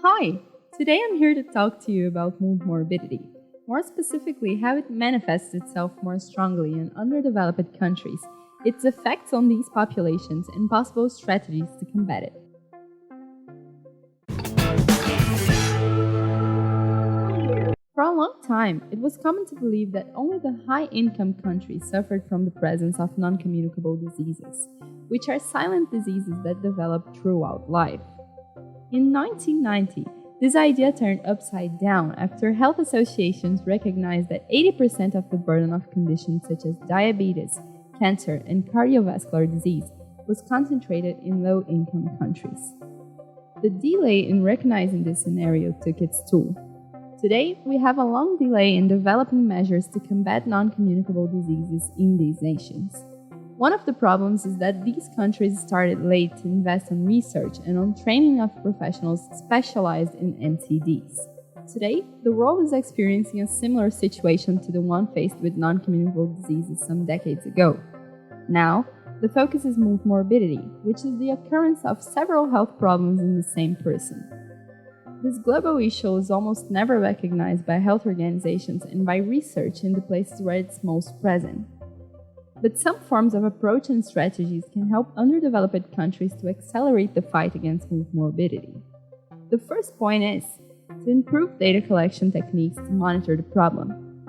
Hi! Today I'm here to talk to you about multimorbidity, more specifically how it manifests itself more strongly in underdeveloped countries, its effects on these populations, and possible strategies to combat it. For a long time, it was common to believe that only the high-income countries suffered from the presence of non-communicable diseases, which are silent diseases that develop throughout life. In 1990, this idea turned upside down after health associations recognized that 80% of the burden of conditions such as diabetes, cancer, and cardiovascular disease was concentrated in low-income countries. The delay in recognizing this scenario took its toll. Today, we have a long delay in developing measures to combat non-communicable diseases in these nations. One of the problems is that these countries started late to invest in research and on training of professionals specialized in NCDs. Today, the world is experiencing a similar situation to the one faced with non-communicable diseases some decades ago. Now, the focus is multimorbidity, which is the occurrence of several health problems in the same person. This global issue is almost never recognized by health organizations and by research in the places where it's most present. But some forms of approach and strategies can help underdeveloped countries to accelerate the fight against multimorbidity. The first point is to improve data collection techniques to monitor the problem.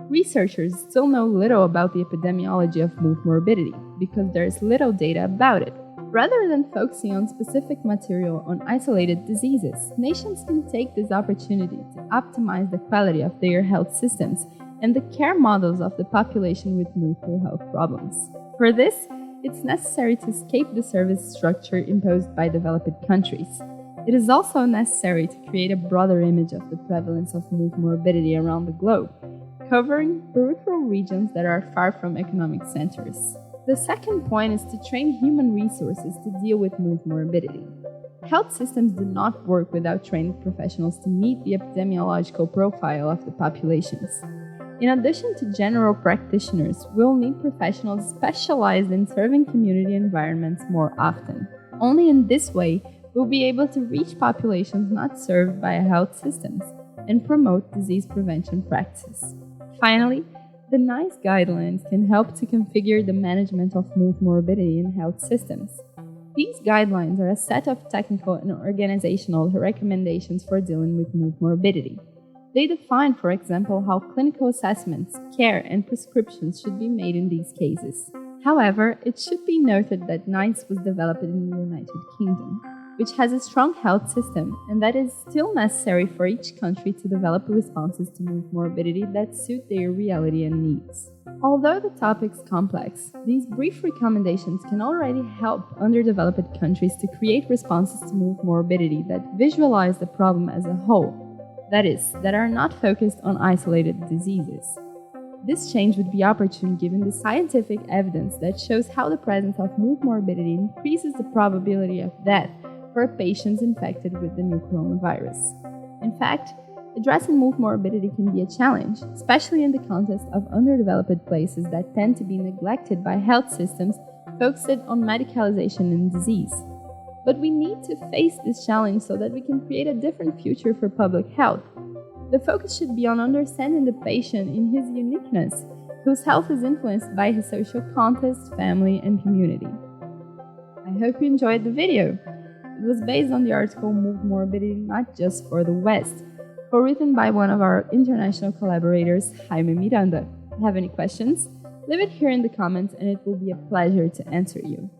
Researchers still know little about the epidemiology of multimorbidity because there is little data about it. Rather than focusing on specific material on isolated diseases, nations can take this opportunity to optimize the quality of their health systems and the care models of the population with multiple health problems. For this, it's necessary to escape the service structure imposed by developed countries. It is also necessary to create a broader image of the prevalence of multimorbidity around the globe, covering peripheral regions that are far from economic centers. The second point is to train human resources to deal with multimorbidity. Health systems do not work without trained professionals to meet the epidemiological profile of the populations. In addition to general practitioners, we'll need professionals specialized in serving community environments more often. Only in this way, we'll be able to reach populations not served by health systems and promote disease prevention practices. Finally, the NICE guidelines can help to configure the management of multimorbidity in health systems. These guidelines are a set of technical and organizational recommendations for dealing with multimorbidity. They define, for example, how clinical assessments, care, and prescriptions should be made in these cases. However, it should be noted that NICE was developed in the United Kingdom, which has a strong health system, and that is still necessary for each country to develop responses to multimorbidity that suit their reality and needs. Although the topic is complex, these brief recommendations can already help underdeveloped countries to create responses to multimorbidity that visualize the problem as a whole, that is, that are not focused on isolated diseases. This change would be opportune given the scientific evidence that shows how the presence of multimorbidity increases the probability of death for patients infected with the new coronavirus. In fact, addressing multimorbidity can be a challenge, especially in the context of underdeveloped places that tend to be neglected by health systems focused on medicalization and disease. But we need to face this challenge so that we can create a different future for public health. The focus should be on understanding the patient in his uniqueness, whose health is influenced by his social context, family, and community. I hope you enjoyed the video. It was based on the article Multimorbidity Not Just for the West, co-written by one of our international collaborators, Jaime Miranda. If you have any questions, leave it here in the comments and it will be a pleasure to answer you.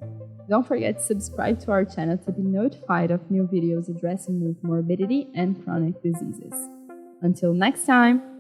Don't forget to subscribe to our channel to be notified of new videos addressing multimorbidity and chronic diseases. Until next time!